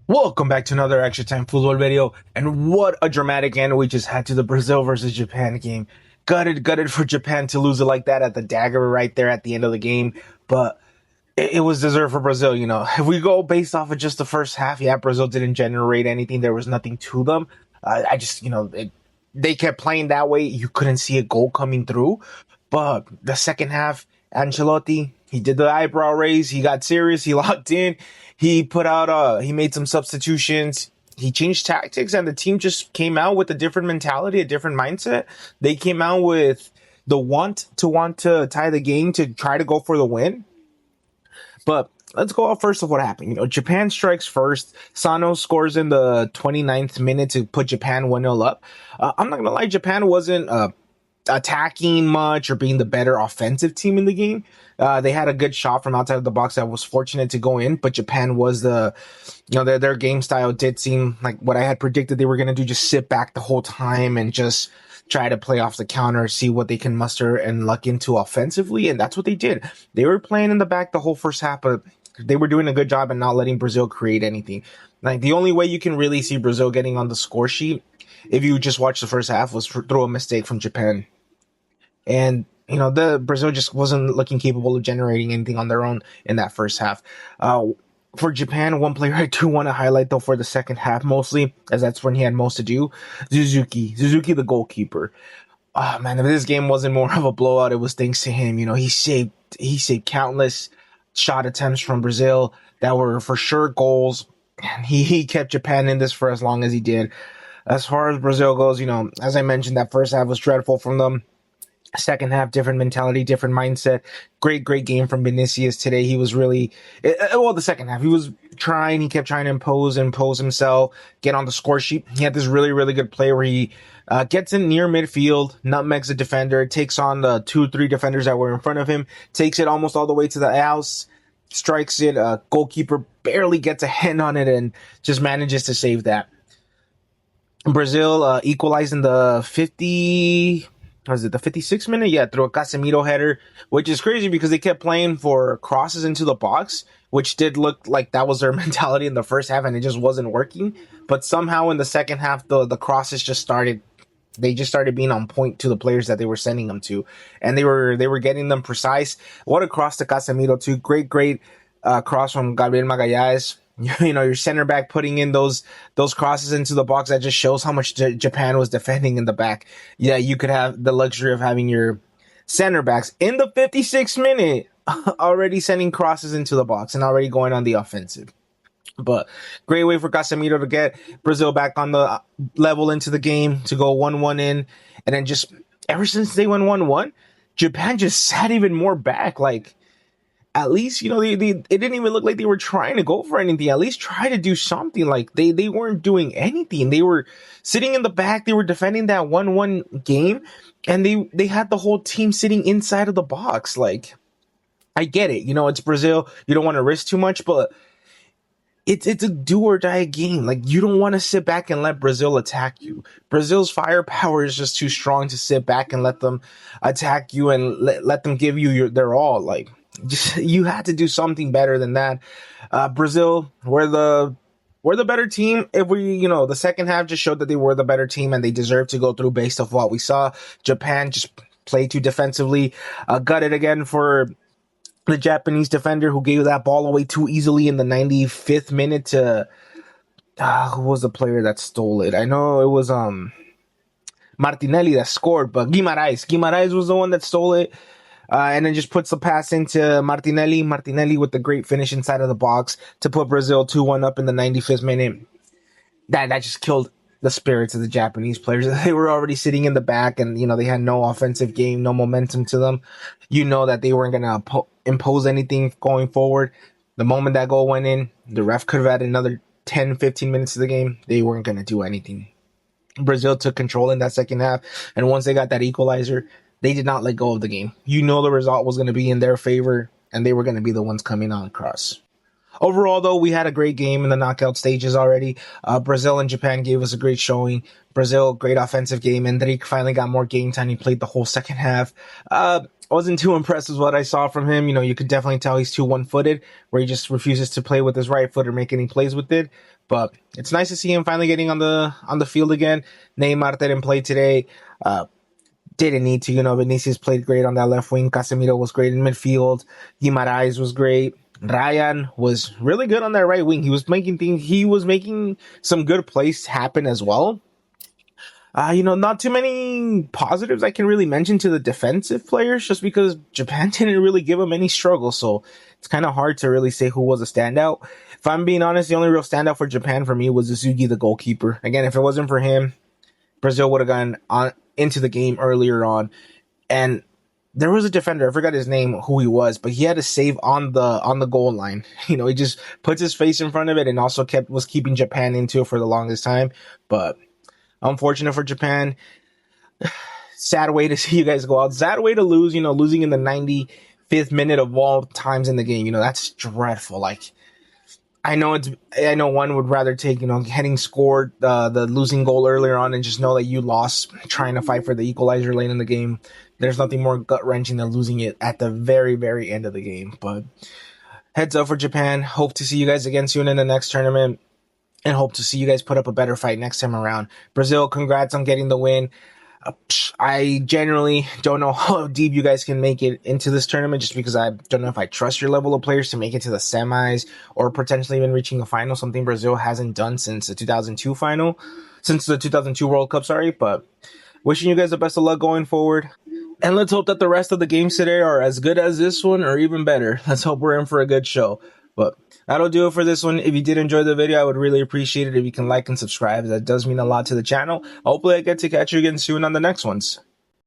Welcome back to another Extra Time Futbol video, and what a dramatic end we just had to the Brazil versus Japan game. Gutted for Japan to lose it like that at the dagger right there at the end of the game, but it was deserved for Brazil. If we go based off of just the first half, yeah, Brazil didn't generate anything. There was nothing to them. I just, they kept playing that way. You couldn't see a goal coming through, but the second half, Ancelotti, he did the eyebrow raise. He got serious. He locked in. He made some substitutions. He changed tactics, and the team just came out with a different mentality, a different mindset. They came out with the want to tie the game, to try to go for the win. But let's go off first of what happened. Japan strikes first. Sano scores in the 29th minute to put Japan 1-0 up. I'm not going to lie, Japan wasn't attacking much or being the better offensive team in the game. They had a good shot from outside of the box that was fortunate to go in, but Japan was their game style did seem like what I had predicted they were going to do, just sit back the whole time and just try to play off the counter, see what they can muster and luck into offensively, and that's what they did. They were playing in the back the whole first half, but they were doing a good job and not letting Brazil create anything. Like, the only way you can really see Brazil getting on the score sheet, if you just watch the first half, was through a mistake from Japan. And the Brazil just wasn't looking capable of generating anything on their own in that first half. For Japan, one player I do want to highlight though for the second half mostly, as that's when he had most to do. Suzuki, the goalkeeper. Oh man, if this game wasn't more of a blowout, it was thanks to him. He saved countless shot attempts from Brazil that were for sure goals. And he kept Japan in this for as long as he did. As far as Brazil goes, as I mentioned, that first half was dreadful from them. Second half, different mentality, different mindset. Great game from Vinicius today. He was really, the second half, he kept trying to impose himself, get on the score sheet. He had this really good play where he gets in near midfield, nutmegs a defender, takes on the 2-3 defenders that were in front of him, takes it almost all the way to the house, strikes it. Goalkeeper barely gets a hand on it and just manages to save that. Brazil equalized in the 56th minute? Yeah, through a Casemiro header, which is crazy because they kept playing for crosses into the box, which did look like that was their mentality in the first half, and it just wasn't working. But somehow in the second half, the crosses just started. They just started being on point to the players that they were sending them to, and they were getting them precise. What a cross to Casemiro too! Great cross from Gabriel Magallanes. Your center back putting in those crosses into the box, that just shows how much Japan was defending in the back. Yeah, you could have the luxury of having your center backs in the 56th minute already sending crosses into the box and already going on the offensive. But great way for Casemiro to get Brazil back on the level into the game, to go 1-1 in, and then just ever since they went 1-1, Japan just sat even more back. Like, at least, it didn't even look like they were trying to go for anything. At least try to do something. Like, they weren't doing anything. They were sitting in the back. They were defending that 1-1 game, and they had the whole team sitting inside of the box. Like, I get it. It's Brazil. You don't want to risk too much, but it's a do or die game. Like, you don't want to sit back and let Brazil attack you. Brazil's firepower is just too strong to sit back and let them attack you and let them give you their all. Like, you had to do something better than that. Brazil, we're the better team. If the second half just showed that they were the better team and they deserved to go through based off what we saw. Japan just played too defensively. Gutted again for the Japanese defender who gave that ball away too easily in the 95th minute to who was the player that stole it? I know it was Martinelli that scored, but Guimaraes was the one that stole it. And then just puts the pass into Martinelli. Martinelli with the great finish inside of the box to put Brazil 2-1 up in the 95th minute. That just killed the spirits of the Japanese players. They were already sitting in the back, and they had no offensive game, no momentum to them. That they weren't going to impose anything going forward. The moment that goal went in, the ref could have had another 10-15 minutes of the game. They weren't going to do anything. Brazil took control in that second half, and once they got that equalizer, they did not let go of the game. The result was going to be in their favor, and they were going to be the ones coming on across. Overall, though, we had a great game in the knockout stages already. Brazil and Japan gave us a great showing. Brazil, great offensive game. Endrick finally got more game time. He played the whole second half. Wasn't too impressed with what I saw from him. You could definitely tell he's too one-footed, where he just refuses to play with his right foot or make any plays with it. But it's nice to see him finally getting on the field again. Neymar didn't play today. Didn't need to. Vinicius played great on that left wing. Casemiro was great in midfield. Guimaraes was great. Ryan was really good on that right wing. He was making some good plays happen as well. Not too many positives I can really mention to the defensive players, just because Japan didn't really give them any struggle. So it's kind of hard to really say who was a standout. If I'm being honest, the only real standout for Japan for me was Uzugi, the goalkeeper. Again, if it wasn't for him, Brazil would have gone on into the game earlier on. And there was a defender, I forgot his name, who he was, but he had to save on the goal line. He just puts his face in front of it, and also was keeping Japan into it for the longest time. But unfortunate for Japan. Sad way to see you guys go out. Sad way to lose, losing in the 95th minute of all times in the game. That's dreadful. Like, I know one would rather take, getting scored the losing goal earlier on and just know that you lost trying to fight for the equalizer late in the game. There's nothing more gut-wrenching than losing it at the very, very end of the game. But heads up for Japan. Hope to see you guys again soon in the next tournament, and hope to see you guys put up a better fight next time around. Brazil, congrats on getting the win. I generally don't know how deep you guys can make it into this tournament, just because I don't know if I trust your level of players to make it to the semis or potentially even reaching a final, something Brazil hasn't done since the 2002 World Cup, sorry. But wishing you guys the best of luck going forward. And let's hope that the rest of the games today are as good as this one or even better. Let's hope we're in for a good show. But that'll do it for this one. If you did enjoy the video, I would really appreciate it if you can like and subscribe. That does mean a lot to the channel. Hopefully I get to catch you again soon on the next ones.